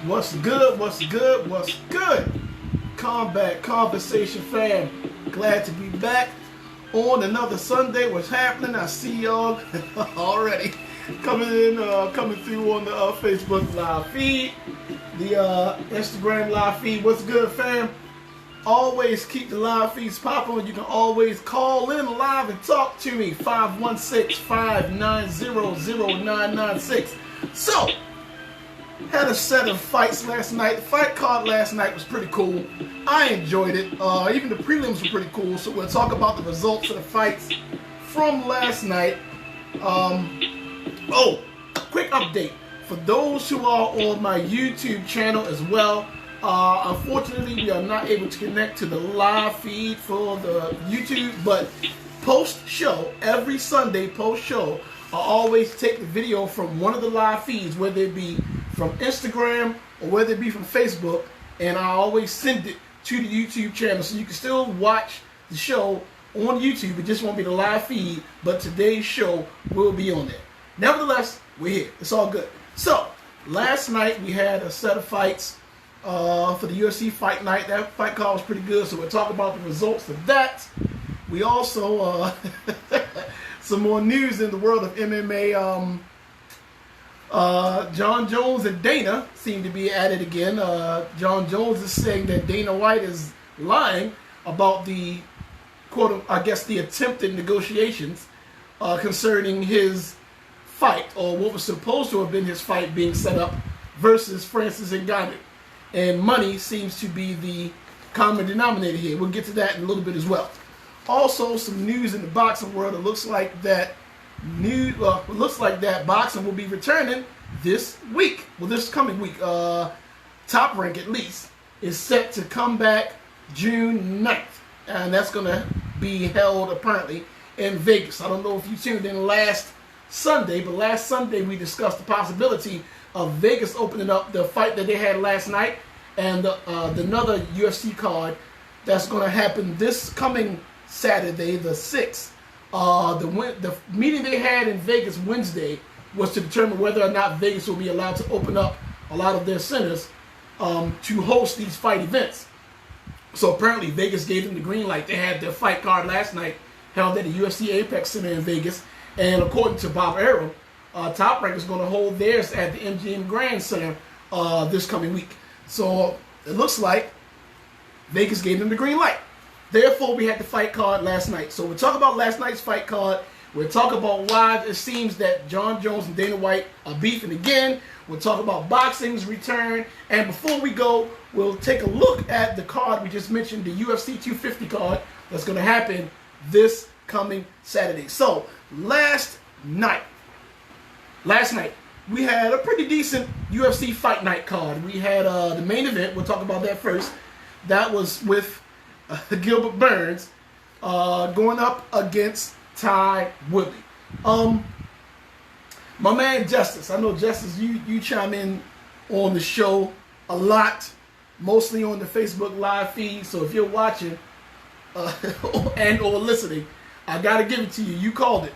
What's good? What's good? What's good? Combat Conversation fam. Glad to be back on another Sunday. What's happening? I see y'all already coming through on the Facebook live feed, the Instagram live feed. What's good, fam? Always keep the live feeds popping. You can always call in live and talk to me. 516-590-0996. So, had a set of fights last night. The fight card last night was pretty cool. I enjoyed it. Even the prelims were pretty cool. So we'll talk about the results of the fights from last night. Quick update. For those who are on my YouTube channel as well, unfortunately we are not able to connect to the live feed for the YouTube, but post-show, every Sunday post-show, I always take the video from one of the live feeds, whether it be from Instagram or whether it be from Facebook, and I always send it to the YouTube channel so you can still watch the show on YouTube. It just won't be the live feed, but today's show will be on there. Nevertheless, we're here. It's all good. So, last night we had a set of fights for the UFC Fight Night. That fight card was pretty good, so we'll talk about the results of that. We also, some more news in the world of MMA. Jon Jones and Dana seem to be at it again. Jon Jones is saying that Dana White is lying about the the attempted negotiations concerning his fight, or what was supposed to have been his fight being set up versus Francis Nganu. And money seems to be the common denominator here. We'll get to that in a little bit as well. Also, some news in the boxing world. It looks like that boxing will be returning this week. Well, this coming week. Top Rank, at least, is set to come back June 9th. And that's going to be held, apparently, in Vegas. I don't know if you tuned in last Sunday, but last Sunday we discussed the possibility of Vegas opening up the fight that they had last night and another UFC card that's going to happen this coming Saturday, the 6th. The meeting they had in Vegas Wednesday was to determine whether or not Vegas will be allowed to open up a lot of their centers to host these fight events. So apparently Vegas gave them the green light. They had their fight card last night held at the UFC Apex Center in Vegas. And according to Bob Arum, Top Rank is going to hold theirs at the MGM Grand Center this coming week. So it looks like Vegas gave them the green light. Therefore, we had the fight card last night. So we'll talk about last night's fight card. We'll talk about why it seems that Jon Jones and Dana White are beefing again. We'll talk about boxing's return. And before we go, we'll take a look at the card we just mentioned, the UFC 250 card that's going to happen this coming Saturday. So, last night, we had a pretty decent UFC Fight Night card. We had the main event. We'll talk about that first. That was with Gilbert Burns going up against Ty Woodley. My man Justice. I know Justice, you chime in on the show a lot, mostly on the Facebook live feed. So if you're watching and or listening, I gotta give it to you. You called it.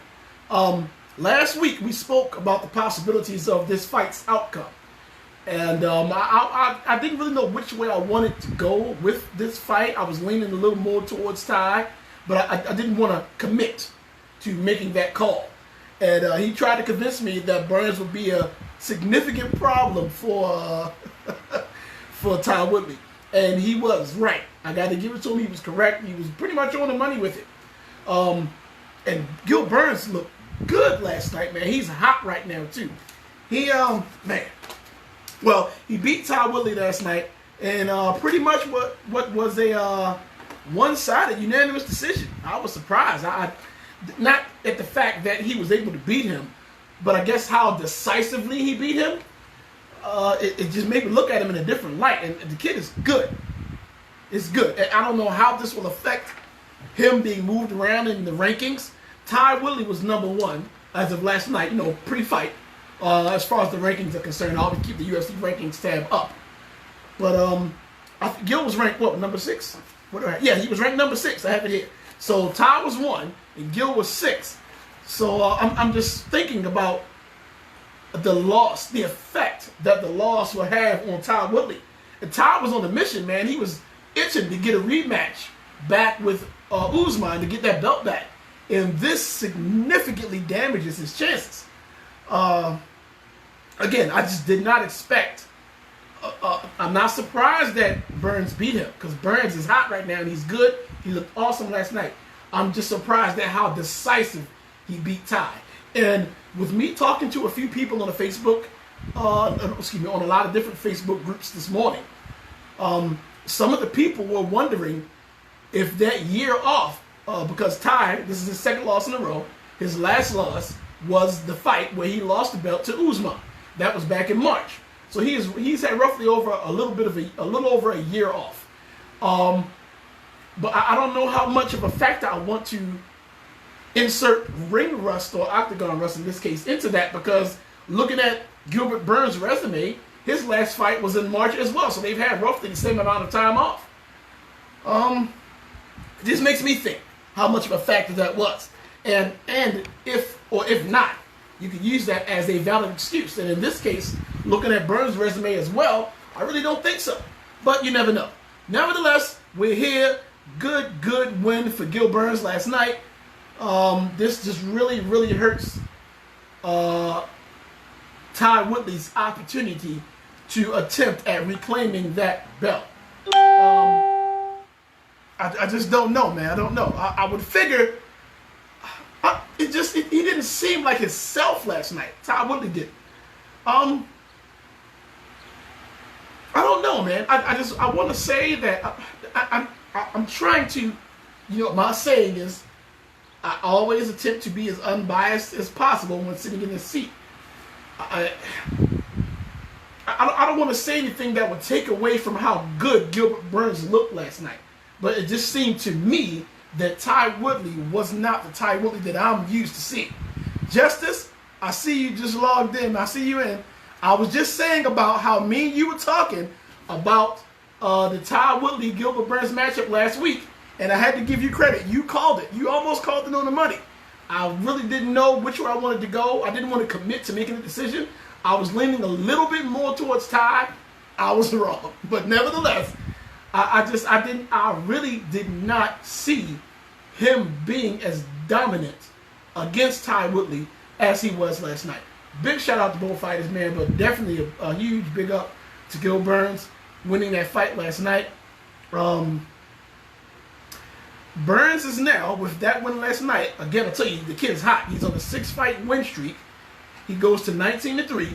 Last week we spoke about the possibilities of this fight's outcome. And I didn't really know which way I wanted to go with this fight. I was leaning a little more towards Ty, but I didn't want to commit to making that call. And he tried to convince me that Burns would be a significant problem for Ty Woodley. And he was right. I got to give it to him. He was correct. He was pretty much on the money with it. And Gil Burns looked good last night, man. He's hot right now, too. He beat Ty Woodley last night, and pretty much what was a one-sided, unanimous decision. I was surprised. Not at the fact that he was able to beat him, but I guess how decisively he beat him. It just made me look at him in a different light, and the kid is good. It's good. And I don't know how this will affect him being moved around in the rankings. Ty Woodley was #1 as of last night, pre-fight. As far as the rankings are concerned, I'll keep the UFC rankings tab up. But Gil was ranked what, number 6? Yeah, he was ranked number 6. I have it here. So Ty was 1 and Gil was 6. So I'm just thinking about the loss, the effect that the loss will have on Ty Woodley. And Ty was on a mission, man. He was itching to get a rematch back with Usman to get that belt back. And this significantly damages his chances. Again, I just did not expect. I'm not surprised that Burns beat him, because Burns is hot right now and he's good. He looked awesome last night. I'm just surprised at how decisive he beat Ty. And with me talking to a few people on the Facebook, on a lot of different Facebook groups this morning, some of the people were wondering if that year off, because Ty, this is his second loss in a row. His last loss was the fight where he lost the belt to Usman. That was back in March. So he's had roughly over a little over a year off. But I don't know how much of a factor I want to insert ring rust or octagon rust in this case into that, because looking at Gilbert Burns' resume, his last fight was in March as well. So they've had roughly the same amount of time off. This makes me think how much of a factor that was. And if not, you could use that as a valid excuse. And in this case, looking at Burns' resume as well, I really don't think so. But you never know. Nevertheless, we're here. Good win for Gil Burns last night. This just really hurts Ty Woodley's opportunity to attempt at reclaiming that belt. I just don't know, man. I don't know. I would figure he didn't seem like himself last night. Ty Woodley did. I don't know, man. I want to say that I'm trying to, my saying is, I always attempt to be as unbiased as possible when sitting in this seat. I don't want to say anything that would take away from how good Gilbert Burns looked last night. But it just seemed to me that Ty Woodley was not the Ty Woodley that I'm used to seeing. Justice, I see you just logged in. I see you in. I was just saying about how me and you were talking about the Ty Woodley-Gilbert Burns matchup last week, and I had to give you credit. You called it. You almost called it on the money. I really didn't know which way I wanted to go. I didn't want to commit to making a decision. I was leaning a little bit more towards Ty. I was wrong. But nevertheless, I really did not see him being as dominant against Ty Woodley as he was last night. Big shout out to both fighters, man, but definitely a huge big up to Gil Burns winning that fight last night. Burns is now, with that win last night, again, I'll tell you, the kid is hot. He's on a 6-fight win streak. He goes to 19-3.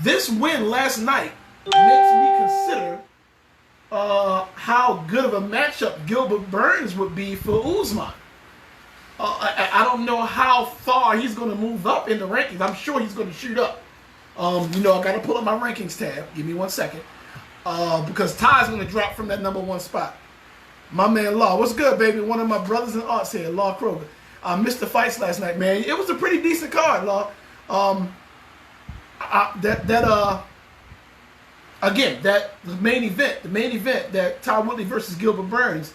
This win last night makes me consider how good of a matchup Gilbert Burns would be for Usman. I don't know how far he's going to move up in the rankings. I'm sure he's going to shoot up. I got to pull up my rankings tab. Give me 1 second. Because Ty's going to drop from that number 1 spot. My man Law, what's good, baby? One of my brothers in arts here, Law Kroger. I missed the fights last night, man. It was a pretty decent card, Law. Again, the main event, that Ty Woodley versus Gilbert Burns,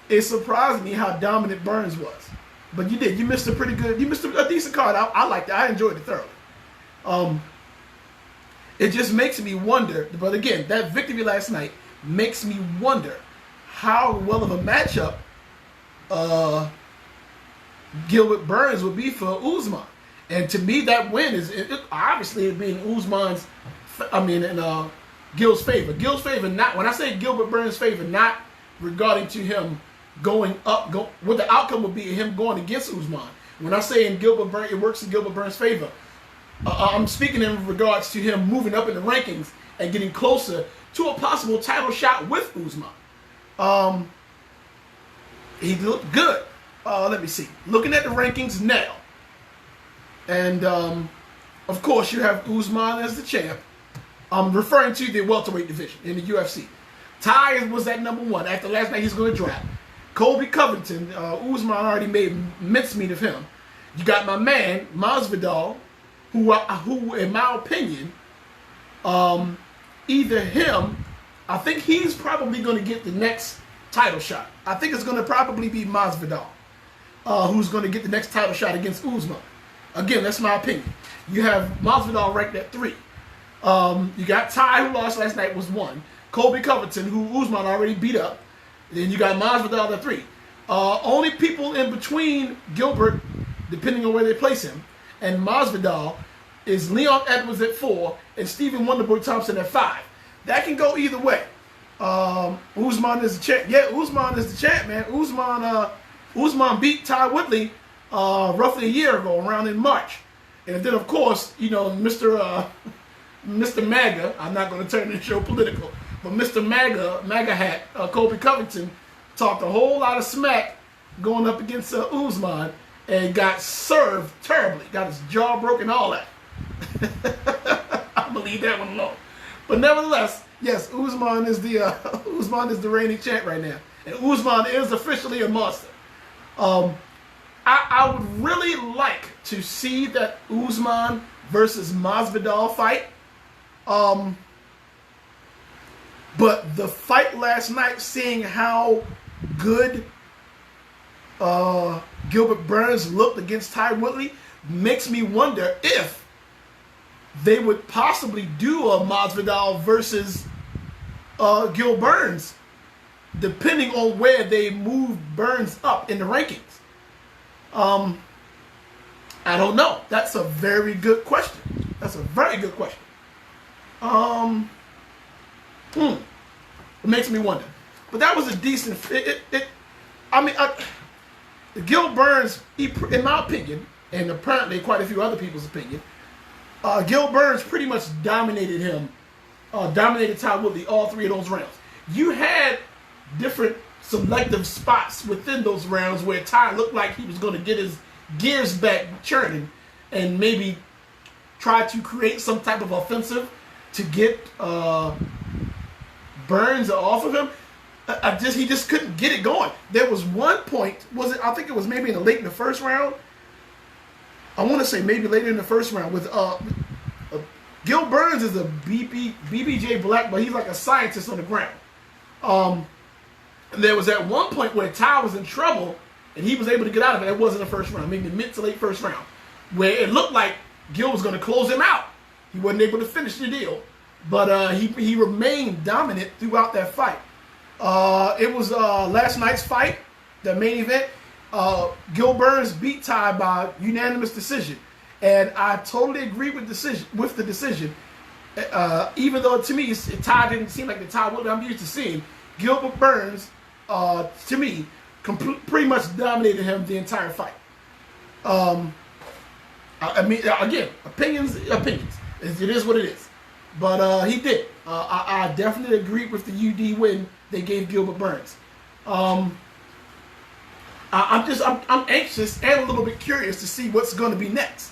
it surprised me how dominant Burns was. But you missed a decent card. I liked it. I enjoyed it thoroughly. It just makes me wonder, but again, that victory last night makes me wonder how well of a matchup Gilbert Burns would be for Usman. And to me, that win is obviously being Usman's, in Gil's favor. Gil's favor, not, when I say Gilbert Burns' favor, not regarding to him going up, what the outcome would be him going against Usman. When I say it works in Gilbert Burns' favor, I'm speaking in regards to him moving up in the rankings and getting closer to a possible title shot with Usman. He looked good. Let me see. Looking at the rankings now. And, of course, you have Usman as the champ. I'm referring to the welterweight division in the UFC. Ty was at number 1. After last night, he's going to drop. Colby Covington, Usman already made mincemeat of him. You got my man, Masvidal, who in my opinion, either him, I think he's probably going to get the next title shot. I think it's going to probably be Masvidal, who's going to get the next title shot against Usman. Again, that's my opinion. You have Masvidal ranked at 3. You got Ty, who lost last night, was 1. Colby Covington, who Usman already beat up. Then you got Masvidal at 3. Only people in between Gilbert, depending on where they place him, and Masvidal is Leon Edwards at 4 and Stephen Wonderboy Thompson at 5. That can go either way. Usman is the champ. Yeah, Usman is the champ, man. Usman beat Ty Woodley roughly a year ago, around in March. And then, of course, you know, Mr. MAGA, I'm not going to turn this show political, but Mr. MAGA hat, Colby Covington, talked a whole lot of smack going up against Usman and got served terribly. Got his jaw broken, all that. I'm going to leave that one alone. But nevertheless, yes, Usman is the reigning champ right now. And Usman is officially a monster. I would really like to see that Usman versus Masvidal fight. But the fight last night, seeing how good Gilbert Burns looked against Ty Woodley, makes me wonder if they would possibly do a Masvidal versus Gil Burns, depending on where they move Burns up in the rankings. I don't know. That's a very good question. That's a very good question. It makes me wonder. But that was a decent. Gil Burns, in my opinion, and apparently quite a few other people's opinion, Gil Burns pretty much dominated him. Dominated Ty Woodley all 3 of those rounds. You had different selective spots within those rounds where Ty looked like he was going to get his gears back churning and maybe try to create some type of offensive to get Burns off of him. He just couldn't get it going. There was one point, I think it was maybe late in the first round. I want to say maybe later in the first round with Gil Burns is a BBJ black, but he's like a scientist on the ground. There was at one point where Ty was in trouble and he was able to get out of it. It wasn't the first round, maybe the mid to late first round, where it looked like Gil was going to close him out. He wasn't able to finish the deal, but he remained dominant throughout that fight. It was last night's fight, the main event. Gil Burns beat Ty by unanimous decision, and I totally agree with the decision. Even though to me Ty didn't seem like the Ty Woodley I'm used to seeing, Gilbert Burns, to me, pretty much dominated him the entire fight. I mean, again, opinions. It is what it is. But he did. I definitely agree with the UD win they gave Gilbert Burns. I'm anxious and a little bit curious to see what's going to be next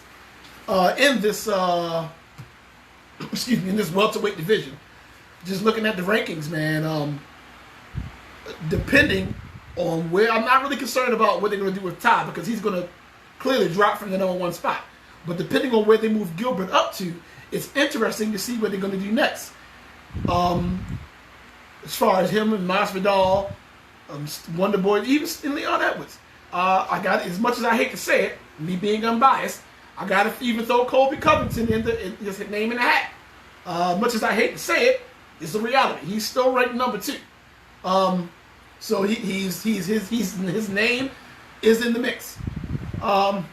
in this in this welterweight division. Just looking at the rankings, man. Depending on where, I'm not really concerned about what they're going to do with Ty because he's going to clearly drop from the #1 spot. But depending on where they move Gilbert up to, it's interesting to see what they're going to do next. As far as him and Masvidal, Wonderboy, even Leon Edwards. I got, as much as I hate to say it, me being unbiased, I got to even throw Colby Covington in his name in the hat. Much as I hate to say it, it's the reality. He's still ranked #2. So his name is in the mix. Yeah,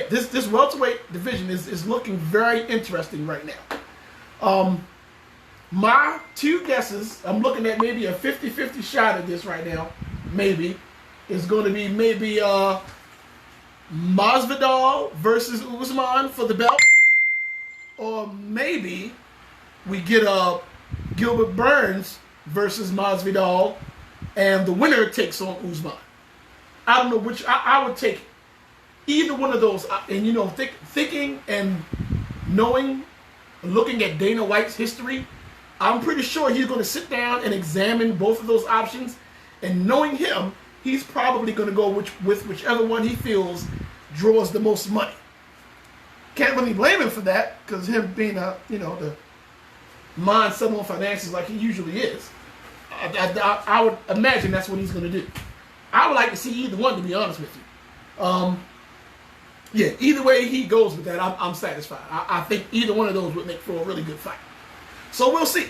this welterweight division is looking very interesting right now. My 2 guesses, I'm looking at maybe a 50-50 shot at this right now. Maybe is going to be Masvidal versus Usman for the belt, or maybe we get Gilbert Burns versus Masvidal, and the winner takes on Usman. I don't know which. I would take either one of those. And you know, thinking and knowing, looking at Dana White's history, I'm pretty sure he's going to sit down and examine both of those options. And knowing him, he's probably going to go with whichever one he feels draws the most money. Can't really blame him for that, because him being the mindset on finances like he usually is. I would imagine that's what he's going to do. I would like to see either one, to be honest with you. Yeah, either way he goes with that, I'm satisfied. I think either one of those would make for a really good fight. So we'll see.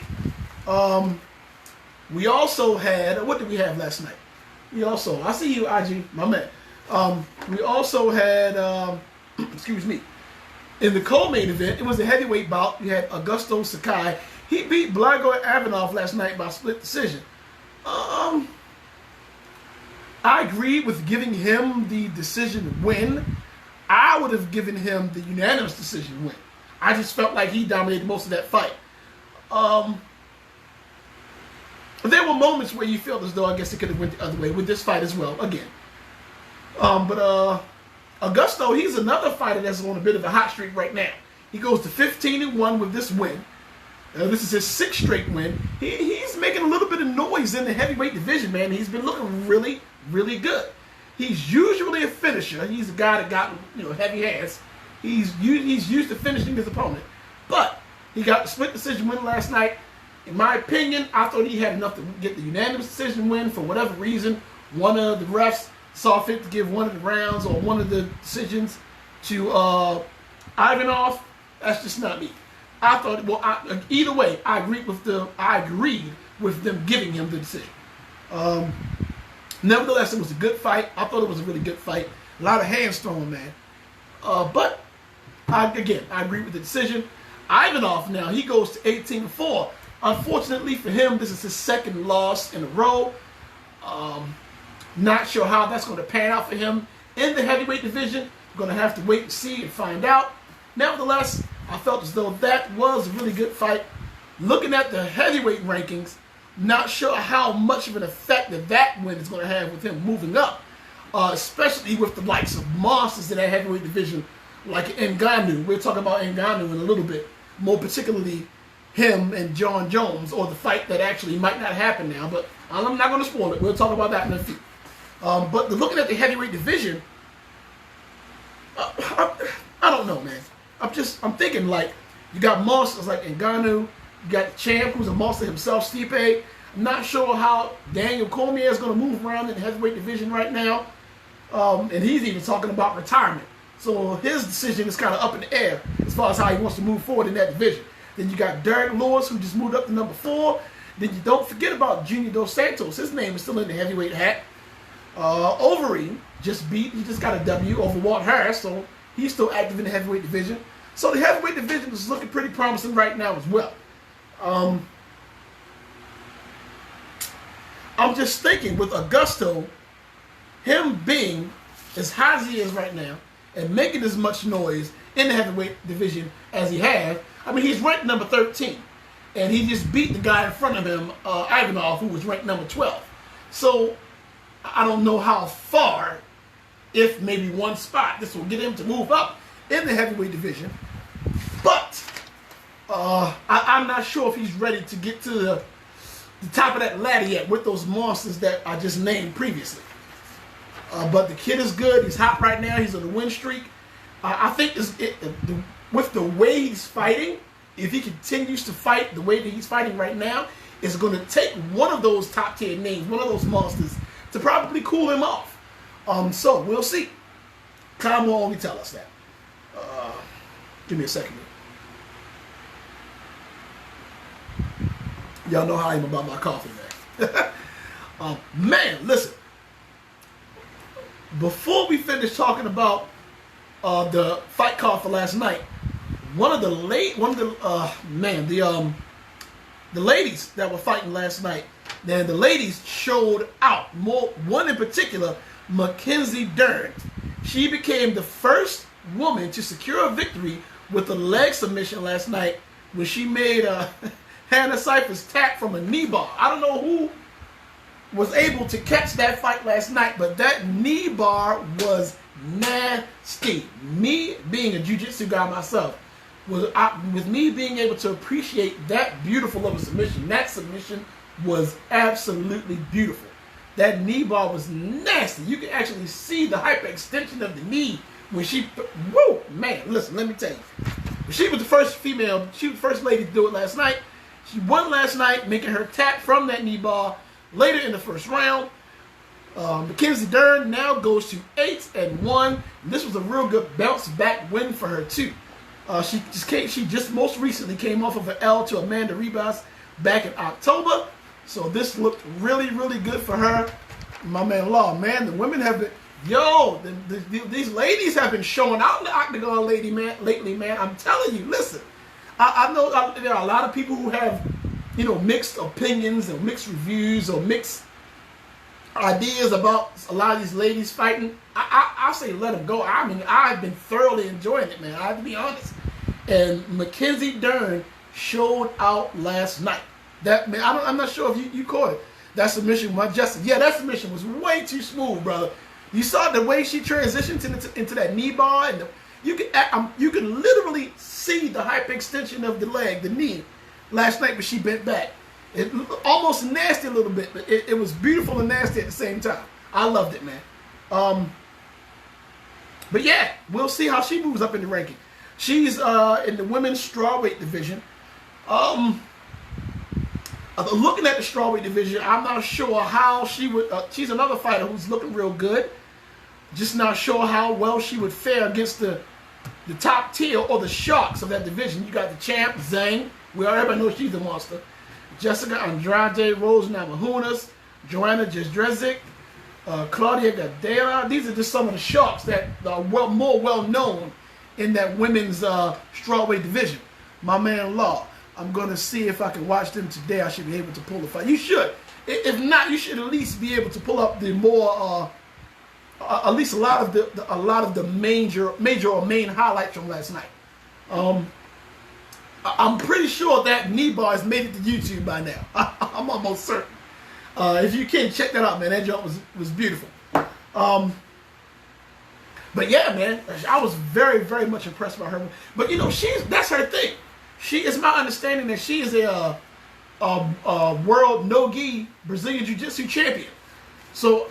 We also had, what did we have last night? I see you, IG, my man. We also had, excuse me, in the co-main event, it was a heavyweight bout. You had Augusto Sakai. He beat Blagoy Ivanov last night by split decision. I agree with giving him the decision win. I would have given him the unanimous decision win. I just felt like he dominated most of that fight. There were moments where you felt as though I guess it could have went the other way with this fight as well, again. But Augusto, he's another fighter that's on a bit of a hot streak right now. He goes to 15-1 with this win. This is his 6th straight win. He's making a little bit of noise in the heavyweight division, man. He's been looking really, really good. He's usually a finisher. He's a guy that got, heavy hands. He's used to finishing his opponent. But he got the split decision win last night. In my opinion, I thought he had enough to get the unanimous decision win. For whatever reason, one of the refs saw fit to give one of the rounds or one of the decisions to Ivanov. That's just not me. I thought, either way, I agreed with them giving him the decision. Nevertheless, it was a good fight. I thought it was a really good fight. A lot of hands thrown, man. But I agree with the decision. Ivanov now, he goes to 18-4. Unfortunately for him, this is his 2nd loss in a row. Not sure how that's going to pan out for him in the heavyweight division. We're going to have to wait and see and find out. Nevertheless, I felt as though that was a really good fight. Looking at the heavyweight rankings, not sure how much of an effect that win is going to have with him moving up, especially with the likes of monsters in that heavyweight division like Nganu. We'll talk about Nganu in a little bit, more particularly him and Jon Jones, or the fight that actually might not happen now, but I'm not going to spoil it. We'll talk about that in a few. But looking at the heavyweight division, I don't know, man. I'm thinking, like, you got monsters like Nganu, you got the champ who's a monster himself, Stipe. I'm not sure how Daniel Cormier is going to move around in the heavyweight division right now. And he's even talking about retirement. So his decision is kind of up in the air as far as how he wants to move forward in that division. Then you got Derek Lewis, who just moved up to number 4. Then you don't forget about Junior Dos Santos. His name is still in the heavyweight hat. Overeem he just got a W over Walt Harris, so he's still active in the heavyweight division. So the heavyweight division is looking pretty promising right now as well. I'm just thinking with Augusto, him being as high as he is right now and making as much noise in the heavyweight division as he has. I mean, he's ranked number 13, and he just beat the guy in front of him, Ivanov, who was ranked number 12. So I don't know how far, if maybe one spot, this will get him to move up in the heavyweight division. But I'm not sure if he's ready to get to the top of that ladder yet with those monsters that I just named previously. But the kid is good. He's hot right now. He's on a win streak. I think with the way he's fighting, if he continues to fight the way that he's fighting right now, it's going to take one of those top tier names, one of those monsters, to probably cool him off. So we'll see. Time will only tell us that. Give me a second. Y'all know how I am about my coffee, man. Man, listen. Before we finish talking about the fight card for last night, the ladies that were fighting last night, then the ladies showed out. One in particular, Mackenzie Dern. She became the first woman to secure a victory with a leg submission last night when she made Hannah Cypher's tap from a knee bar. I don't know who was able to catch that fight last night, but that knee bar was nasty. Me being a jiu-jitsu guy myself, with me being able to appreciate that beautiful of a submission, that submission was absolutely beautiful. That knee bar was nasty. You can actually see the hyperextension of the knee when she, whoa, man, listen, let me tell you. She was the first female, she was the first lady to do it last night. She won last night, making her tap from that knee bar later in the first round. Mackenzie Dern now goes to 8-1. This was a real good bounce back win for her too. She just most recently came off of an L to Amanda Ribas back in October. So this looked really, really good for her. My man Law, man, the women have been, these ladies have been showing out in the octagon lately, man. I'm telling you, listen, I know there are a lot of people who have, mixed opinions and mixed reviews or mixed ideas about a lot of these ladies fighting. I say let them go. I mean, I've been thoroughly enjoying it, man. I have to be honest. And Mackenzie Dern showed out last night. That, man, I'm not sure if you caught it. That submission, that submission was way too smooth, brother. You saw the way she transitioned into that knee bar, and you can literally see the hyperextension of the leg, the knee, last night when she bent back. It almost nasty a little bit, but it was beautiful and nasty at the same time. I loved it, man. But yeah, we'll see how she moves up in the ranking. She's in the women's strawweight division. Looking at the strawweight division, I'm not sure how she would. She's another fighter who's looking real good. Just not sure how well she would fare against the top tier or the sharks of that division. You got the champ, Zhang. Everybody knows she's a monster. Jessica Andrade, Rose Namajunas, Joanna Jędrzejczyk, Claudia Gadelha. These are just some of the sharks that are more well known in that women's strawweight division. My man Law. I'm going to see if I can watch them today. I should be able to pull the fight. You should. If not, you should at least be able to pull up the more, at least a lot of the major or main highlights from last night. I'm pretty sure that knee bar has made it to YouTube by now. I'm almost certain. If you can, check that out, man. That jump was beautiful. But yeah, man, I was very, very much impressed by her. But that's her thing. It's my understanding that she is a world no-gi Brazilian Jiu-Jitsu champion. So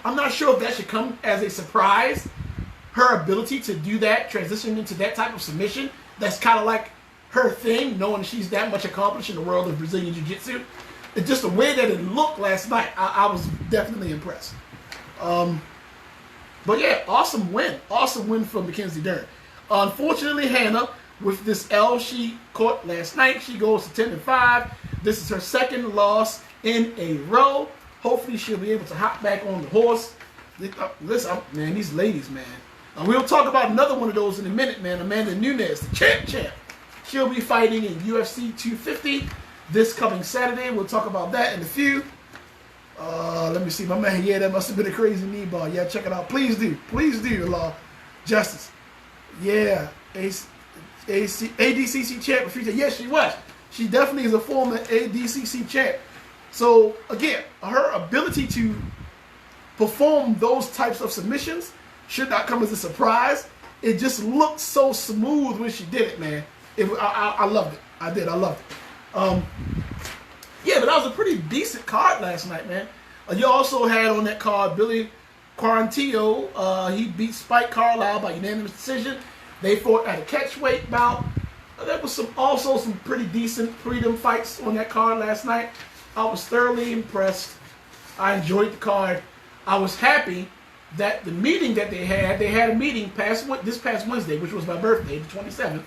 I'm not sure if that should come as a surprise. Her ability to do that, transition into that type of submission, that's kind of like her thing, knowing she's that much accomplished in the world of Brazilian Jiu-Jitsu. It's just the way that it looked last night. I was definitely impressed. But yeah, awesome win. Awesome win for Mackenzie Dern. Unfortunately, Hannah, with this L she caught last night, she goes to 10-5. This is her second loss in a row. Hopefully she'll be able to hop back on the horse. Listen, man, these ladies, man. We'll talk about another one of those in a minute, man. Amanda Nunes, the champ. She'll be fighting in UFC 250 this coming Saturday. We'll talk about that in a few. Let me see, my man. Yeah, that must have been a crazy knee bar. Yeah, check it out. Please do, Law. Justice. Yeah, ADCC champ. Yes, she was. She definitely is a former ADCC champ. So again, her ability to perform those types of submissions should not come as a surprise. It just looked so smooth when she did it, man. I loved it. I loved it. Yeah, but that was a pretty decent card last night, man. You also had on that card Billy Quarantillo. He beat Spike Carlisle by unanimous decision. They fought at a catchweight bout. There was also some pretty decent freedom fights on that card last night. I was thoroughly impressed. I enjoyed the card. I was happy that the meeting that they had a meeting this past Wednesday, which was my birthday, the 27th,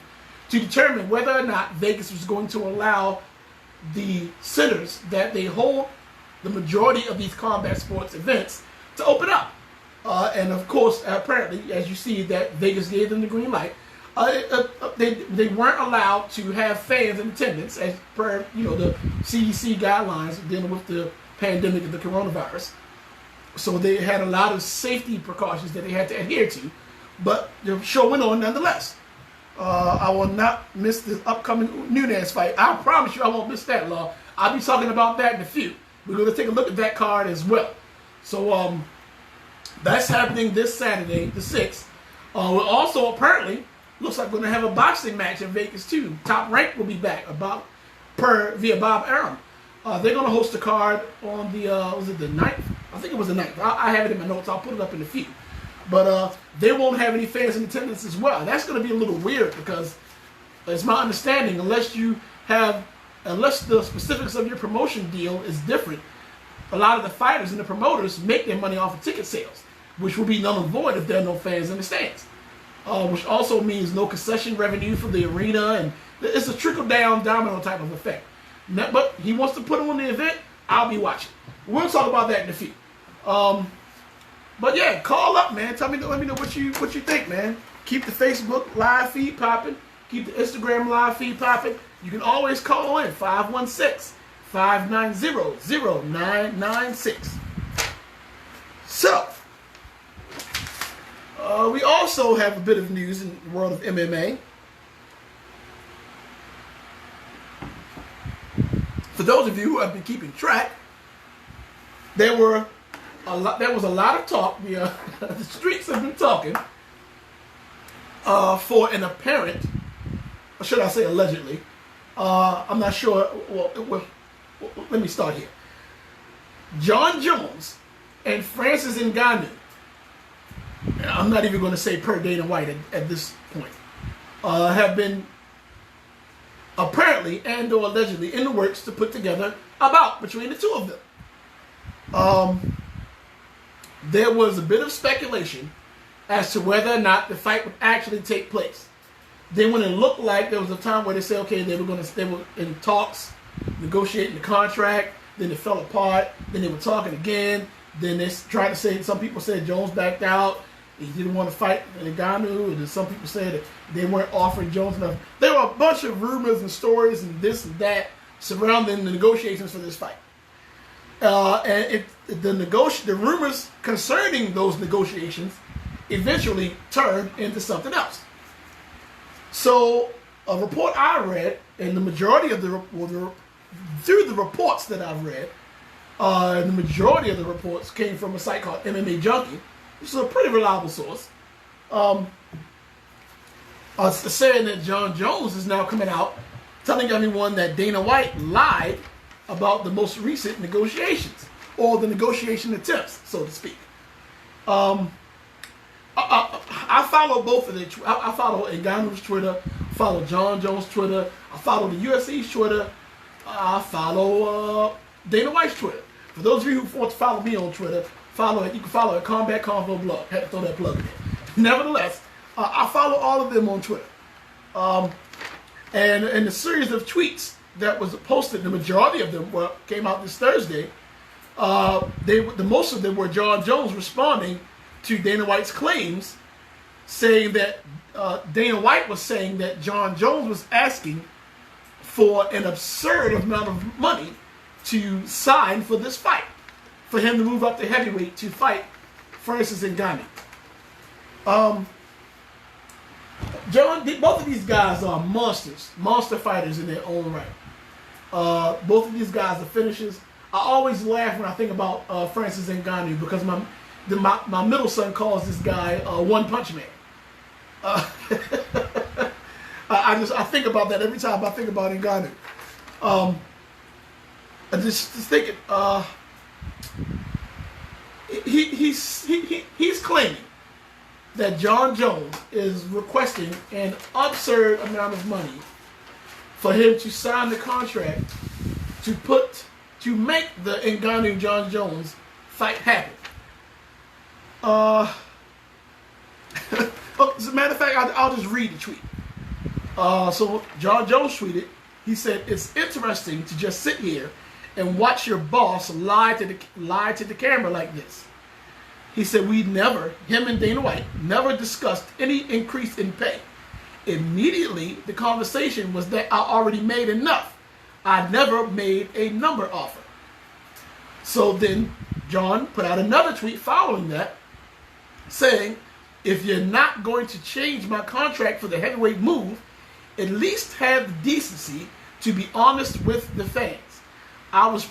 to determine whether or not Vegas was going to allow the centers that they hold the majority of these combat sports events to open up. And of course, apparently, as you see, that Vegas gave them the green light. They weren't allowed to have fans in attendance as per the CDC guidelines dealing with the pandemic of the coronavirus. So they had a lot of safety precautions that they had to adhere to, but the show went on nonetheless. I will not miss the upcoming Nunes fight. I promise you I won't miss that, Law. I'll be talking about that in a few. We're going to take a look at that card as well. So that's happening this Saturday, the 6th. We're also apparently, looks like we're going to have a boxing match in Vegas too. Top Rank will be back via Bob Arum. They're going to host a card on the, was it the 9th? I think it was the 9th. I have it in my notes. I'll put it up in a few. But they won't have any fans in attendance as well. That's going to be a little weird because it's my understanding, unless the specifics of your promotion deal is different, a lot of the fighters and the promoters make their money off of ticket sales, which will be null and void if there are no fans in the stands. Which also means no concession revenue for the arena, and it's a trickle-down domino type of effect. But he wants to put on the event, I'll be watching. We'll talk about that in a few. But yeah, call up, man. Let me know what you think, man. Keep the Facebook live feed popping. Keep the Instagram live feed popping. You can always call in 516-590-0996. So, we also have a bit of news in the world of MMA. For those of you who have been keeping track, there was a lot of talk. The streets have been talking for an apparent, or should I say allegedly, I'm not sure. Well, let me start here. Jon Jones and Francis Ngannou, I'm not even going to say per Dana White at this point, have been apparently and or allegedly in the works to put together a bout between the two of them. There was a bit of speculation as to whether or not the fight would actually take place. Then when it looked like there was a time where they said, okay, they were in talks, negotiating the contract, then it fell apart, then they were talking again, then they tried to say, some people said Jones backed out, he didn't want to fight Nganu, and then some people said that they weren't offering Jones enough. There were a bunch of rumors and stories and this and that surrounding the negotiations for this fight. The rumors concerning those negotiations eventually turned into something else. So a report I read, and the majority of through the reports that I've read, the majority of the reports came from a site called MMA Junkie, which is a pretty reliable source, saying that Jon Jones is now coming out telling everyone that Dana White lied about the most recent negotiations, or the negotiation attempts, so to speak. I follow both of them. I follow Nganu's Twitter, I follow Jon Jones' Twitter, I follow the UFC's Twitter, I follow Dana White's Twitter. For those of you who want to follow me on Twitter, you can follow at Combat Convo Blog. Had to throw that plug in. Nevertheless, I follow all of them on Twitter. And in the series of tweets that was posted, the majority of them came out this Thursday. Most of them were Jon Jones responding to Dana White's claims, saying that Dana White was saying that Jon Jones was asking for an absurd amount of money to sign for this fight, for him to move up to heavyweight to fight Francis Ngannou. Both of these guys are monster fighters in their own right. Both of these guys are finishers. I always laugh when I think about Francis Ngannou because my middle son calls this guy One Punch Man. I think about that every time I think about Nganu. I just thinking he's claiming that Jon Jones is requesting an absurd amount of money for him to sign the contract to make the Nganu Jon Jones fight happen. As a matter of fact, I'll just read the tweet. So Jon Jones tweeted, he said, "It's interesting to just sit here and watch your boss lie to the camera like this." He said, him and Dana White, never discussed any increase in pay. Immediately, the conversation was that I already made enough. I never made a number offer. So then Jon put out another tweet following that, saying, "If you're not going to change my contract for the heavyweight move, at least have the decency to be honest with the fans. I was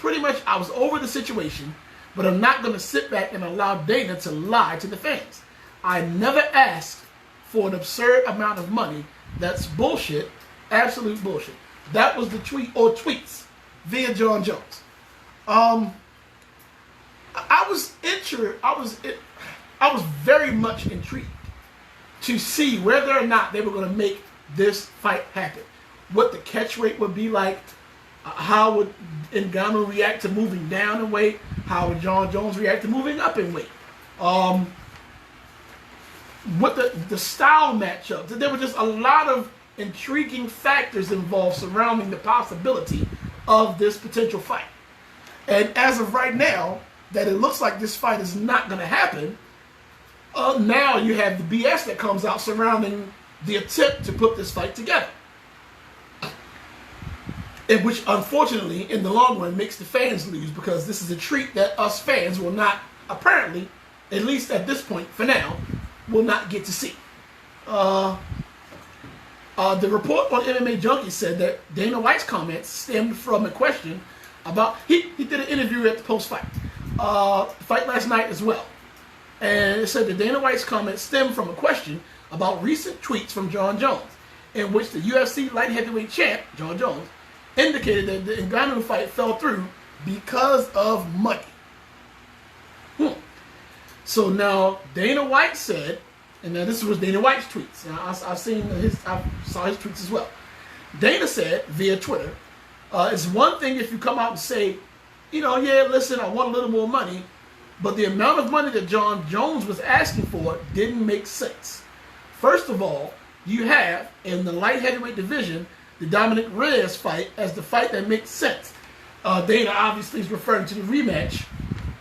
over the situation, but I'm not going to sit back and allow Dana to lie to the fans. I never asked for an absurd amount of money. That's bullshit, absolute bullshit." That was the tweet, or tweets, via Jon Jones. I was very much intrigued to see whether or not they were going to make this fight happen. What the catch rate would be like, how would Nganu react to moving down in weight, How would Jon Jones react to moving up in weight? What the style matchups. There were just a lot of intriguing factors involved surrounding the possibility of this potential fight. And as of right now, that it looks like this fight is not going to happen, now you have the BS that comes out surrounding the attempt to put this fight together. And which, unfortunately, in the long run, makes the fans lose, because this is a treat that us fans will not, apparently, at least at this point, for now, will not get to see. The report on MMA Junkie said that Dana White's comments stemmed from a question about, he did an interview at the post-fight, fight last night as well. And it said that Dana White's comments stemmed from a question about recent tweets from Jon Jones, in which the UFC light heavyweight champ, Jon Jones, indicated that the Nganu fight fell through because of money. So now Dana White said, and now this was Dana White's tweets. Now I saw his tweets as well. Dana said via Twitter, "It's one thing if you come out and say, yeah, listen, I want a little more money, but the amount of money that Jon Jones was asking for didn't make sense. First of all, you have in the light heavyweight division the Dominic Reyes fight as the fight that makes sense." Dana obviously is referring to the rematch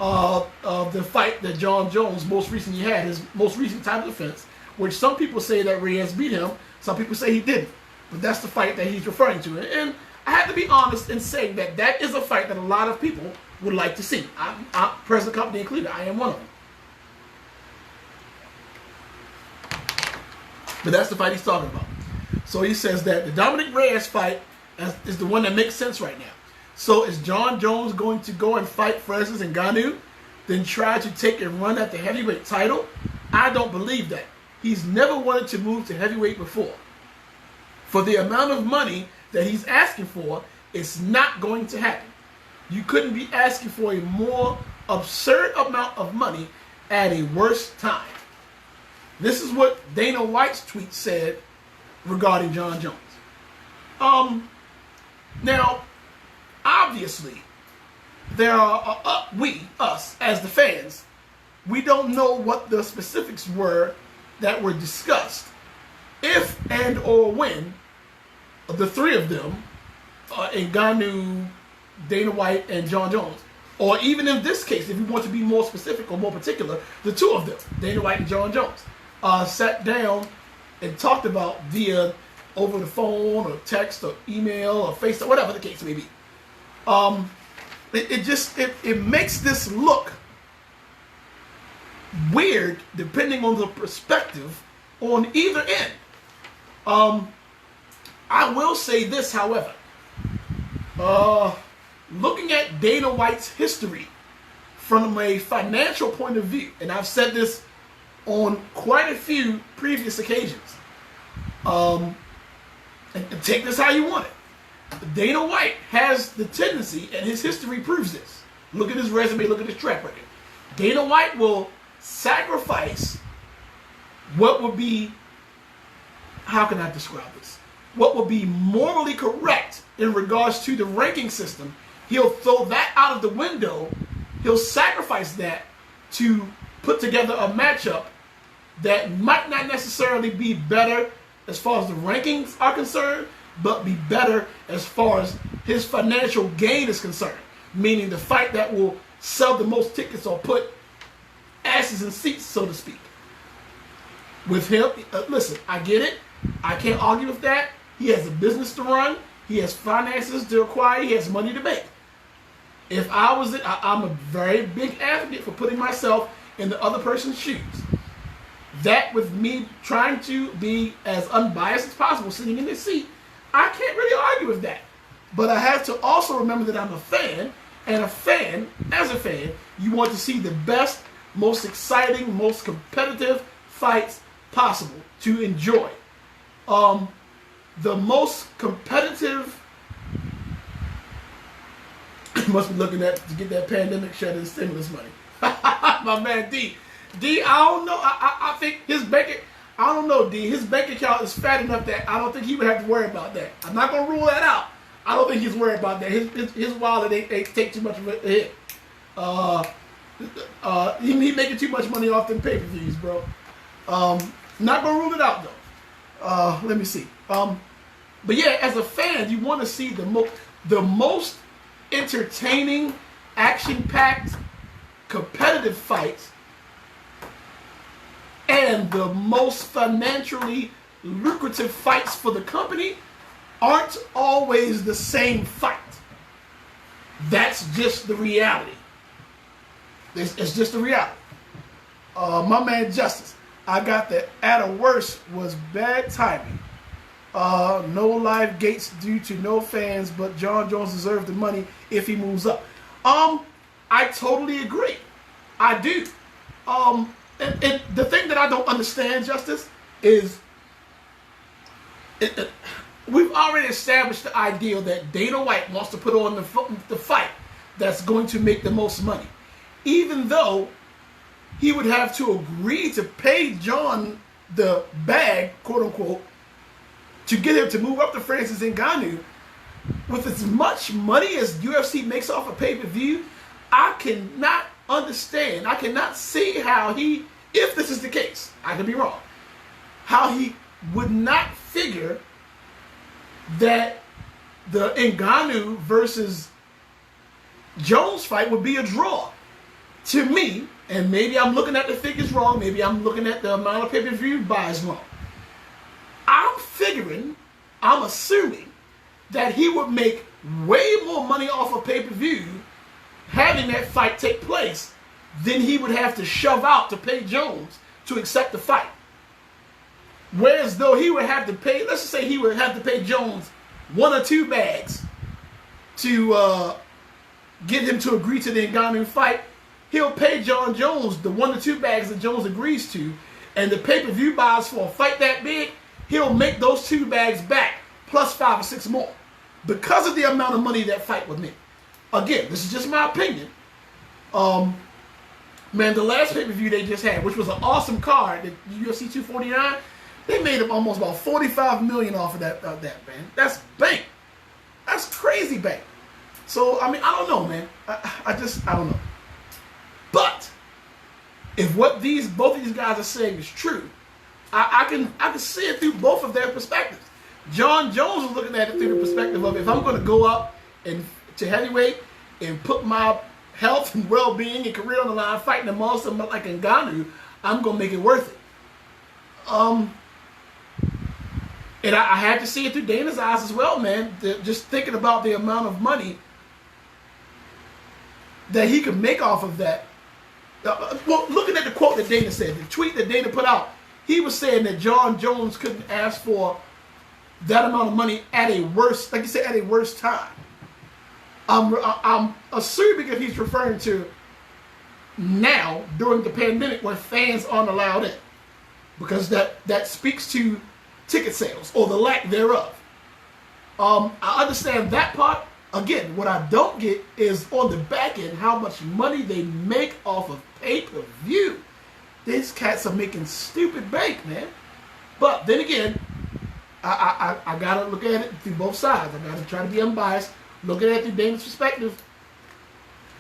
of the fight that Jon Jones most recently had, his most recent title defense, which some people say that Reyes beat him, some people say he didn't. But that's the fight that he's referring to. And I have to be honest in saying that that is a fight that a lot of people would like to see. I present company included, I am one of them. But that's the fight he's talking about. So he says that the Dominic Reyes fight is the one that makes sense right now. So is Jon Jones going to go and fight Francis Nganu, then try to take a run at the heavyweight title? I don't believe that. He's never wanted to move to heavyweight before. For the amount of money that he's asking for, it's not going to happen. You couldn't be asking for a more absurd amount of money at a worse time. This is what Dana White's tweet said regarding Jon Jones. Now, obviously, there are us as the fans, we don't know what the specifics were that were discussed, if and or when the three of them, Nganu, Dana White, and Jon Jones, or even in this case, if you want to be more specific or more particular, the two of them, Dana White and Jon Jones, sat down and talked about via over the phone or text or email or FaceTime, whatever the case may be. It makes this look weird depending on the perspective on either end. I will say this, however. Looking at Dana White's history from a financial point of view, and I've said this on quite a few previous occasions, and take this how you want it. Dana White has the tendency, and his history proves this. Look at his resume, look at his track record. Dana White will sacrifice what would be, how can I describe this? What would be morally correct in regards to the ranking system. He'll throw that out of the window. He'll sacrifice that to put together a matchup that might not necessarily be better as far as the rankings are concerned, but be better as far as his financial gain is concerned. Meaning the fight that will sell the most tickets or put asses in seats, so to speak. With him, listen, I get it. I can't argue with that. He has a business to run. He has finances to acquire. He has money to make. If I was it, I'm a very big advocate for putting myself in the other person's shoes. That with me trying to be as unbiased as possible sitting in this seat, I can't really argue with that. But I have to also remember that I'm a fan, and as a fan, you want to see the best, most exciting, most competitive fights possible to enjoy. The most competitive, must be looking at to get that pandemic shut in stimulus money. My man D, I don't know. I think his bank. I don't know, D. His bank account is fat enough that I don't think he would have to worry about that. I'm not gonna rule that out. I don't think he's worried about that. His wallet ain't take too much of a hit. He making too much money off them pay-per-views, bro. Not gonna rule it out though. Let me see. But yeah, as a fan, you want to see the most entertaining, action-packed, competitive fights, and the most financially lucrative fights for the company aren't always the same fight. That's just the reality. It's just the reality. My man Justice, I got that at a worst was bad timing. No live gates due to no fans, but Jon Jones deserves the money if he moves up. I totally agree. I do. And the thing that I don't understand, Justice, is we've already established the ideal that Dana White wants to put on the fight that's going to make the most money. Even though he would have to agree to pay Jon the bag, quote unquote, to get him to move up to Francis Ngannou, with as much money as UFC makes off a pay-per-view, I cannot understand. I cannot see how he, if this is the case, I could be wrong, how he would not figure that the Nganu versus Jones fight would be a draw. To me, and maybe I'm looking at the figures wrong, maybe I'm looking at the amount of pay-per-view buys wrong. I'm assuming that he would make way more money off of pay-per-view having that fight take place than he would have to shove out to pay Jones to accept the fight. Whereas though he would have to pay, let's just say he would have to pay Jones 1 or 2 bags to get him to agree to the Nganu fight, he'll pay Jon Jones the 1 or 2 bags that Jones agrees to, and the pay-per-view buys for a fight that big, he'll make those 2 bags back, plus 5 or 6 more, because of the amount of money that fight would make. Again, this is just my opinion. Man, the last pay-per-view they just had, which was an awesome card, the UFC 249, they made up almost about $45 million off of that, man. That's bank. That's crazy bank. So, I mean, I don't know, man. I don't know. But if what both of these guys are saying is true, I can see it through both of their perspectives. Jon Jones was looking at it through the perspective of, if I'm going to go up to heavyweight and put my health and well-being and career on the line fighting a monster like Nganu, I'm going to make it worth it. And I had to see it through Dana's eyes as well, man. Just thinking about the amount of money that he could make off of that. Well, looking at the quote that Dana said, the tweet that Dana put out, he was saying that Jon Jones couldn't ask for that amount of money at a worse, like you said, at a worse time. I'm assuming if he's referring to now during the pandemic when fans aren't allowed in, because that speaks to ticket sales or the lack thereof. I understand that part. Again, what I don't get is on the back end how much money they make off of pay-per-view. These cats are making stupid bank, man. But then again, I gotta look at it through both sides. I gotta try to be unbiased. Looking at it through Dana's perspective,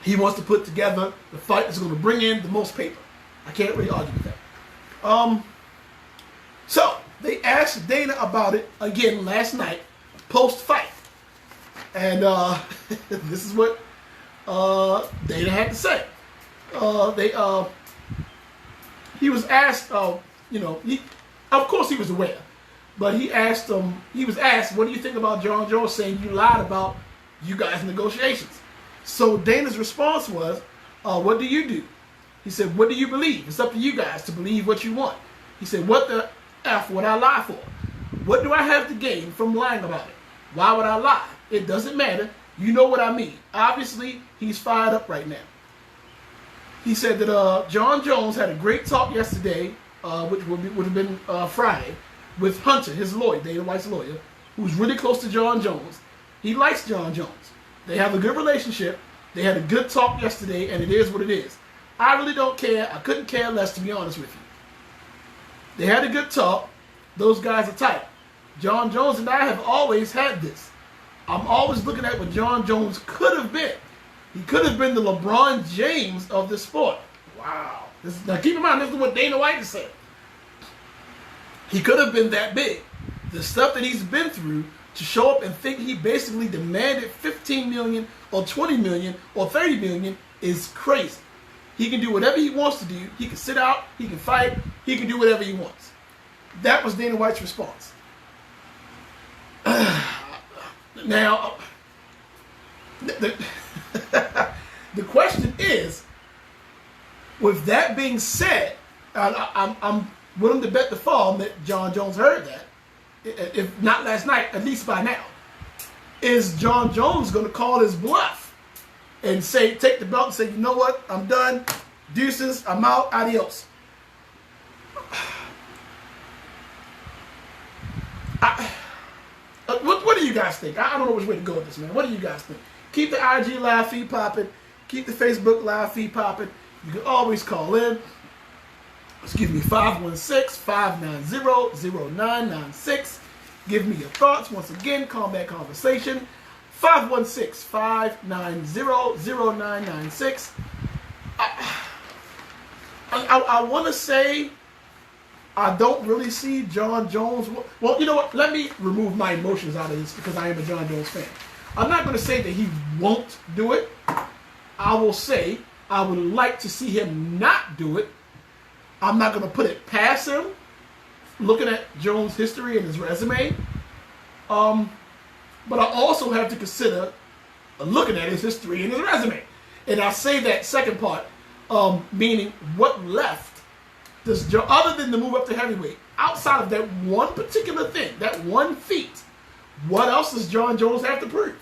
he wants to put together the fight that's going to bring in the most paper. I can't really argue with that. So they asked Dana about it again last night, post-fight, and this is what Dana had to say. He was asked, of course he was aware, but he was asked, what do you think about Jon Jones saying you lied about you guys' negotiations? So Dana's response was, what do you do? He said, what do you believe? It's up to you guys to believe what you want. He said, what the F would I lie for? What do I have to gain from lying about it? Why would I lie? It doesn't matter. You know what I mean. Obviously, he's fired up right now. He said that Jon Jones had a great talk yesterday, which would have been Friday, with Hunter, his lawyer, Dana White's lawyer, who's really close to Jon Jones. He likes Jon Jones. They have a good relationship. They had a good talk yesterday, and it is what it is. I really don't care. I couldn't care less, to be honest with you. They had a good talk. Those guys are tight. Jon Jones and I have always had this. I'm always looking at what Jon Jones could have been. He could have been the LeBron James of the sport. Wow. Now keep in mind, this is what Dana White has said. He could have been that big. The stuff that he's been through to show up and think he basically demanded $15 million or $20 million or $30 million is crazy. He can do whatever he wants to do. He can sit out. He can fight. He can do whatever he wants. That was Dana White's response. Now, the question is, with that being said, I'm willing to bet the farm that Jon Jones heard that. If not last night, at least by now. Is Jon Jones going to call his bluff and say, take the belt and say, you know what, I'm done, deuces, I'm out, adios. What do you guys think? I don't know which way to go with this, man. What do you guys think? Keep the IG live feed popping. Keep the Facebook live feed popping. You can always call in. Excuse me, 516-590-0996. Give me your thoughts. Once again, combat conversation. 516-590-0996. I want to say I don't really see Jon Jones. Well, you know what? Let me remove my emotions out of this because I am a Jon Jones fan. I'm not going to say that he won't do it. I will say I would like to see him not do it. I'm not going to put it past him, looking at Jones' history and his resume. But I also have to consider looking at his history and his resume. And I say that second part, meaning what left does Joe, other than the move up to heavyweight, outside of that one particular thing, that one feat, what else does Jon Jones have to prove?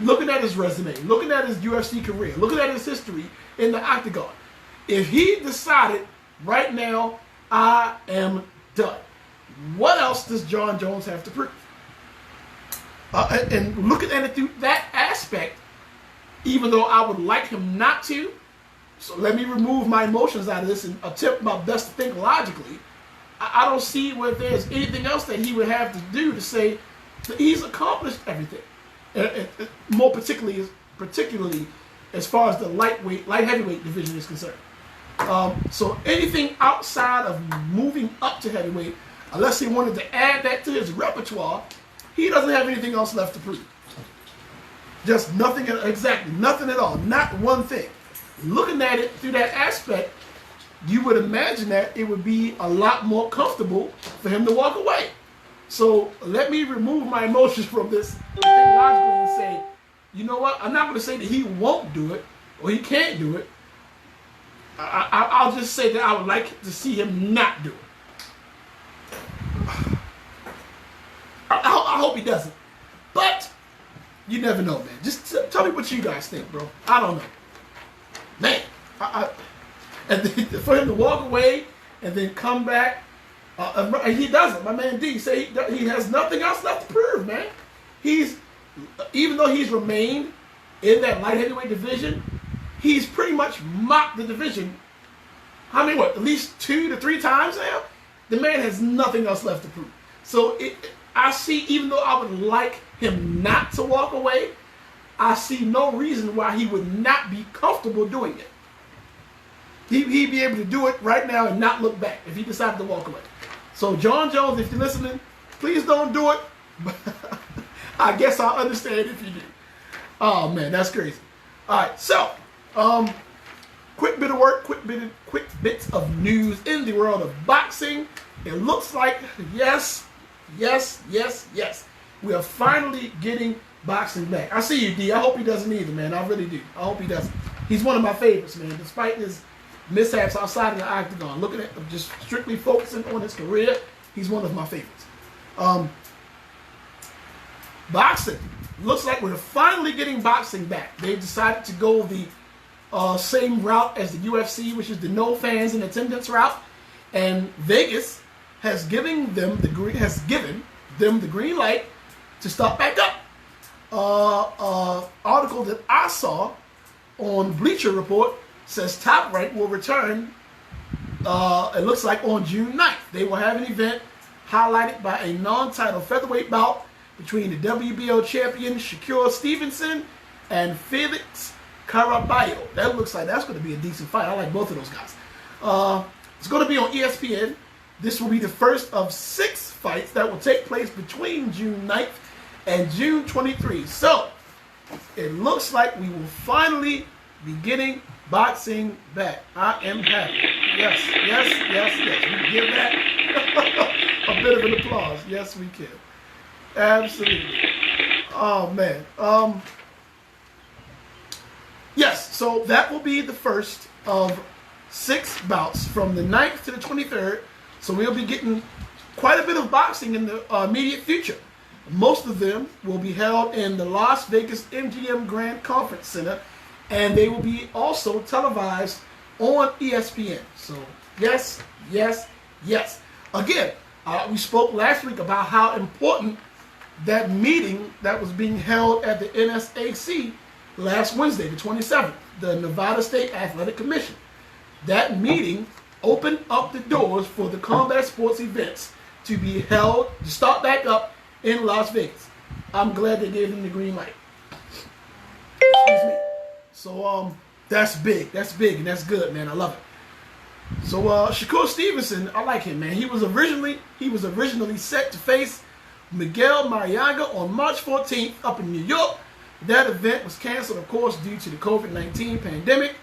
Looking at his resume, looking at his UFC career, looking at his history in the octagon, if he decided right now, I am done, what else does Jon Jones have to prove? And looking at it through that aspect, even though I would like him not to, so let me remove my emotions out of this and attempt my best to think logically. I don't see where there's anything else that he would have to do to say that he's accomplished everything. More particularly as far as the light heavyweight division is concerned. So anything outside of moving up to heavyweight, unless he wanted to add that to his repertoire, he doesn't have anything else left to prove. Just nothing, exactly, nothing at all, not one thing. Looking at it through that aspect, you would imagine that it would be a lot more comfortable for him to walk away. So let me remove my emotions from this and think logically and say, you know what, I'm not going to say that he won't do it or he can't do it. I'll just say that I would like to see him not do it. I hope he doesn't. But you never know, man. Just tell me what you guys think, bro. I don't know. Man, and then for him to walk away and then come back, he doesn't. My man D say he has nothing else left to prove, man. Even though he's remained in that light heavyweight division, he's pretty much mocked the division. At least 2 to 3 times now? The man has nothing else left to prove. So I see, even though I would like him not to walk away, I see no reason why he would not be comfortable doing it. He'd be able to do it right now and not look back if he decided to walk away. So Jon Jones, if you're listening, please don't do it. I guess I'll understand if you do. Oh man, that's crazy. All right, so quick bit of work, quick bits of news in the world of boxing. It looks like yes, we are finally getting boxing back. I see you, D. I hope he doesn't either, man. I really do. I hope he doesn't. He's one of my favorites, man. Despite his mishaps outside of the octagon, looking at just strictly focusing on his career, he's one of my favorites. Boxing. Looks like we're finally getting boxing back. They decided to go the same route as the UFC, which is the no fans in attendance route, and Vegas has given them the green light to start back up. Article that I saw on Bleacher Report says Top Rank will return, it looks like on June 9th. They will have an event highlighted by a non-title featherweight bout between the WBO champion Shakur Stevenson and Felix Caraballo. That looks like that's going to be a decent fight. I like both of those guys. It's going to be on ESPN. This will be the first of 6 fights that will take place between June 9th and June 23. So, it looks like we will finally be getting boxing back. I am happy. Yes. We give that a bit of an applause. Yes, we can. Absolutely. Oh, man. Yes, so that will be the first of 6 bouts from the 9th to the 23rd. So we'll be getting quite a bit of boxing in the immediate future. Most of them will be held in the Las Vegas MGM Grand Conference Center, and they will be also televised on ESPN. So yes. Again, we spoke last week about how important that meeting that was being held at the NSAC last Wednesday, the 27th, the Nevada State Athletic Commission. That meeting opened up the doors for the combat sports events to be held, to start back up in Las Vegas. I'm glad they gave him the green light. Excuse me. So that's big, and that's good, man. I love it. So Shakur Stevenson, I like him, man. He was originally set to face Miguel Mariaga on March 14th up in New York. That event was canceled, of course, due to the COVID-19 pandemic.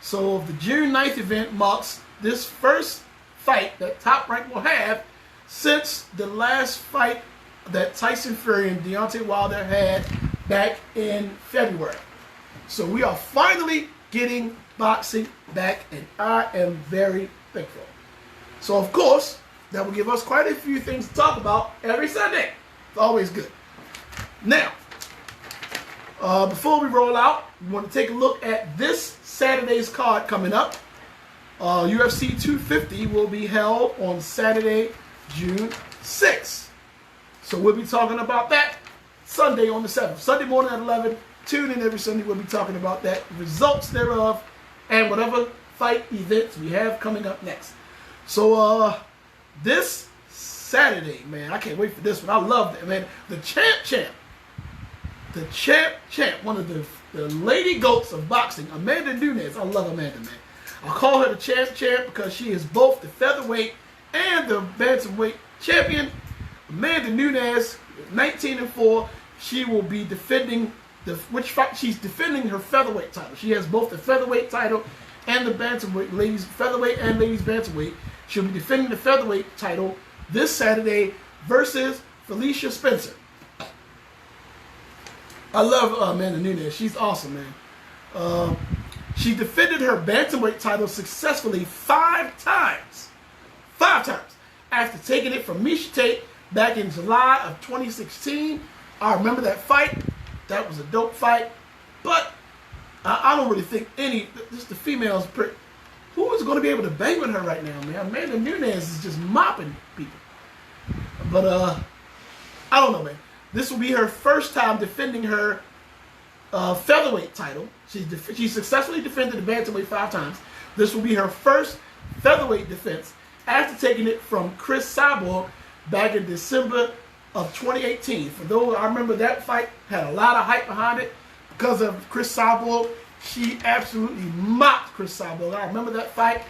So the June 9th event marks this first fight that Top Rank will have since the last fight that Tyson Fury and Deontay Wilder had back in February. So we are finally getting boxing back, and I am very thankful. So of course, that will give us quite a few things to talk about every Sunday. It's always good. Now, before we roll out, we want to take a look at this Saturday's card coming up. UFC 250 will be held on Saturday, June 6th. So we'll be talking about that Sunday on the 7th. Sunday morning at 11. Tune in every Sunday. We'll be talking about that, results thereof, and whatever fight events we have coming up next. So this Saturday, man, I can't wait for this one. I love that, man. The champ. The champ, one of the lady goats of boxing, Amanda Nunes. I love Amanda, man. I call her the champ because she is both the featherweight and the bantamweight champion. Amanda Nunes, 19-4. She will be defending she's defending her featherweight title. She has both the featherweight title and the bantamweight, ladies featherweight and ladies bantamweight. She'll be defending the featherweight title this Saturday versus Felicia Spencer. I love Amanda Nunes. She's awesome, man. She defended her bantamweight title successfully 5 times. 5 times. After taking it from Miesha Tate back in July of 2016. I remember that fight. That was a dope fight. But I don't really think just the females, who is going to be able to bang with her right now, man? Amanda Nunes is just mopping people. But I don't know, man. This will be her first time defending her featherweight title. She successfully defended the bantamweight 5 times. This will be her first featherweight defense after taking it from Chris Cyborg back in December of 2018. For those, I remember that fight had a lot of hype behind it because of Chris Cyborg. She absolutely mopped Chris Cyborg. I remember that fight.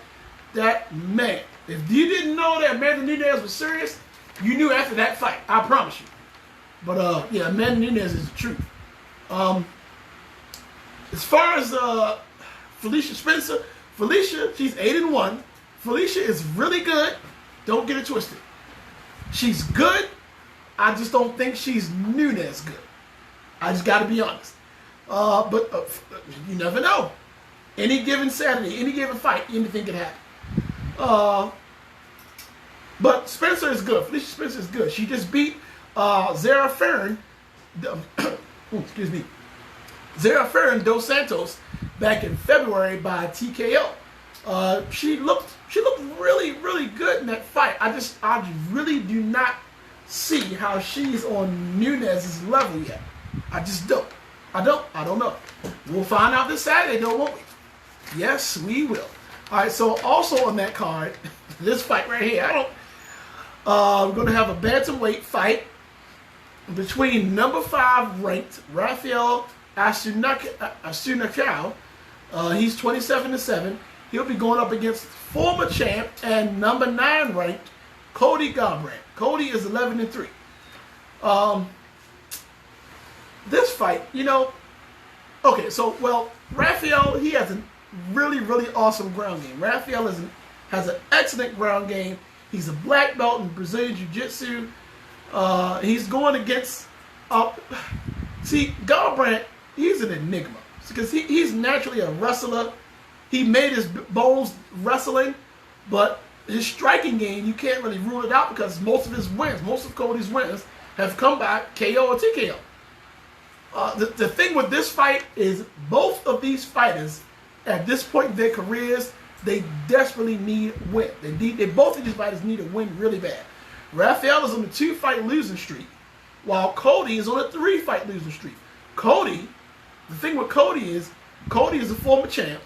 That, man, if you didn't know that Amanda Nunes was serious, you knew after that fight. I promise you. But yeah, Amanda Nunes is the truth. As far as Felicia Spencer, she's 8-1. Felicia is really good. Don't get it twisted. She's good. I just don't think she's Nunes good. I just got to be honest. But you never know. Any given Saturday, any given fight, anything can happen. But Spencer is good. Felicia Spencer is good. She just beat Zara Ferrin. Excuse me. Zara Ferrin dos Santos back in February by TKO. She looked really, really good in that fight. I really do not see how she's on Nunes' level yet. I just don't. I don't know. We'll find out this Saturday, though, won't we? Yes, we will. All right, so also on that card, this fight right here, we're going to have a bantamweight fight between number 5 ranked Rafael Asunakau. He's 27-7. He'll be going up against former champ and number 9 ranked Cody Garbrandt. Cody is 11-3. This fight, okay, so, Rafael, he has a really, really awesome ground game. Rafael has an excellent ground game. He's a black belt in Brazilian Jiu-Jitsu. He's going against, Garbrandt, he's an enigma. Because he's naturally a wrestler. He made his bones wrestling, but his striking game, you can't really rule it out because most of Cody's wins have come by KO or TKO. The thing with this fight is both of these fighters, at this point in their careers, they desperately need a win. Both of these fighters need a win really bad. Rafael is on a 2-fight losing streak, while Cody is on a 3-fight losing streak. The thing with Cody is a former champ.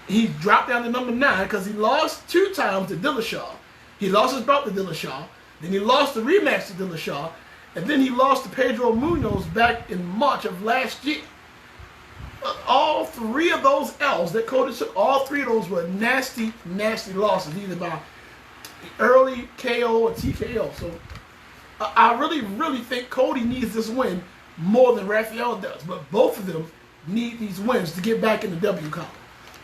He dropped down to number 9 because he lost 2 times to Dillashaw. He lost his belt to Dillashaw. Then he lost the rematch to Dillashaw. And then he lost to Pedro Munoz back in March of last year. All 3 of those L's that Cody took, all 3 of those were nasty, nasty losses, either by early KO or TKO. So I really, really think Cody needs this win more than Rafael does. But both of them need these wins to get back in the W column.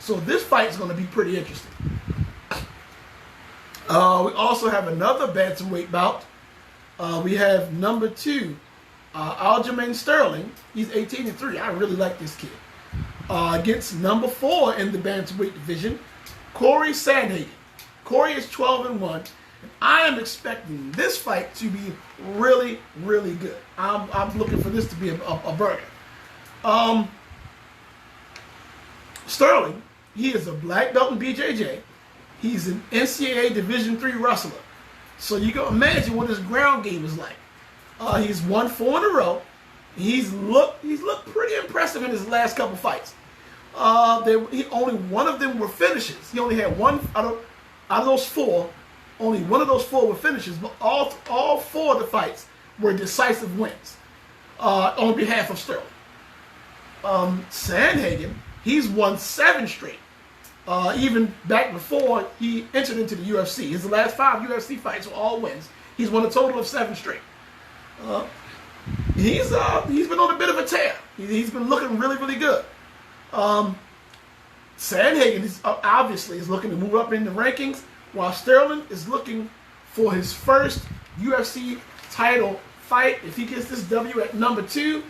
So this fight is going to be pretty interesting. We also have another bantamweight bout. We have number 2, Aljamain Sterling. He's 18-3. I really like this kid. Against number 4 in the bantamweight division, Corey Sandhagen. Corey is 12-1. And I am expecting this fight to be really, really good. I'm looking for this to be a burger. Sterling, he is a black belt in BJJ. He's an NCAA Division III wrestler. So you can imagine what his ground game is like. He's won 4 in a row. He's looked pretty impressive in his last couple fights. Only one of them were finishes. He only had one out of those 4. Only one of those 4 were finishes, but all 4 of the fights were decisive wins on behalf of Sterling. Sandhagen, he's won 7 straight. Even back before he entered into the UFC. His last 5 UFC fights were all wins. He's won a total of 7 straight. He's been on a bit of a tear. He's been looking really, really good. Sandhagen obviously is looking to move up in the rankings, while Sterling is looking for his first UFC title fight. If he gets this W at number 2,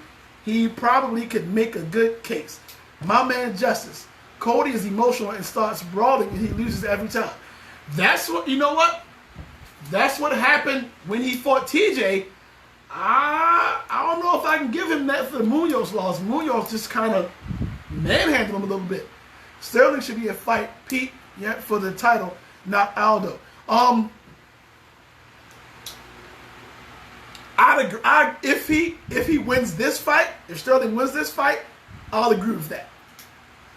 he probably could make a good case. My man Justice, Cody is emotional and starts brawling and he loses every time. That's what happened when he fought TJ. I don't know if I can give him that for the Munoz loss. Munoz just kind of manhandled him a little bit. Sterling should be a fight Pete for the title, not Aldo. If he wins this fight, if Sterling wins this fight, I'll agree with that.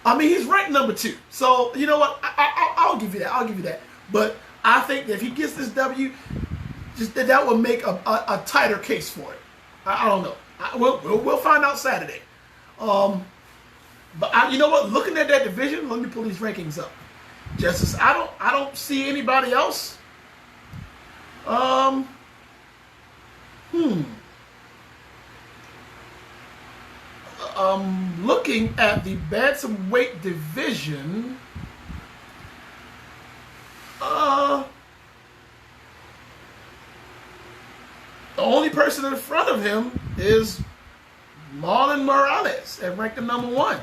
I mean, he's ranked number 2. So, you know what? I'll give you that. But I think that if he gets this W, just that will make a tighter case for it. I don't know. We'll find out Saturday. But you know what? Looking at that division, let me pull these rankings up. Justice, I don't see anybody else. Looking at the bantamweight division, the only person in front of him is Marlon Morales at ranked number 1.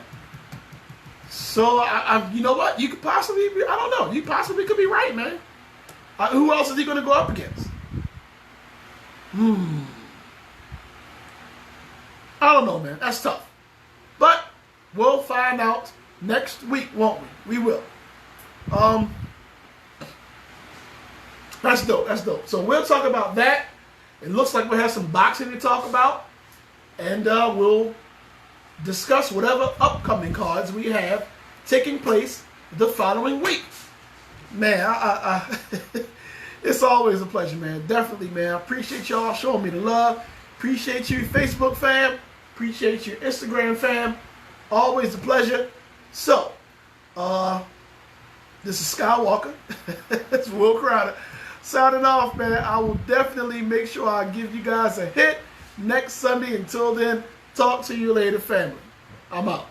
So, you know what? You could possibly be, I don't know. You possibly could be right, man. Who else is he going to go up against? I don't know, man. That's tough. But we'll find out next week, won't we? We will. That's dope. So we'll talk about that. It looks like we'll have some boxing to talk about. And we'll discuss whatever upcoming cards we have taking place the following week. Man, it's always a pleasure, man. Definitely, man. I appreciate y'all showing me the love. Appreciate you, Facebook fam. Appreciate your Instagram fam. Always a pleasure. So, this is Skywalker. It's Will Crowder. Signing off, man. I will definitely make sure I give you guys a hit next Sunday. Until then, talk to you later, family. I'm out.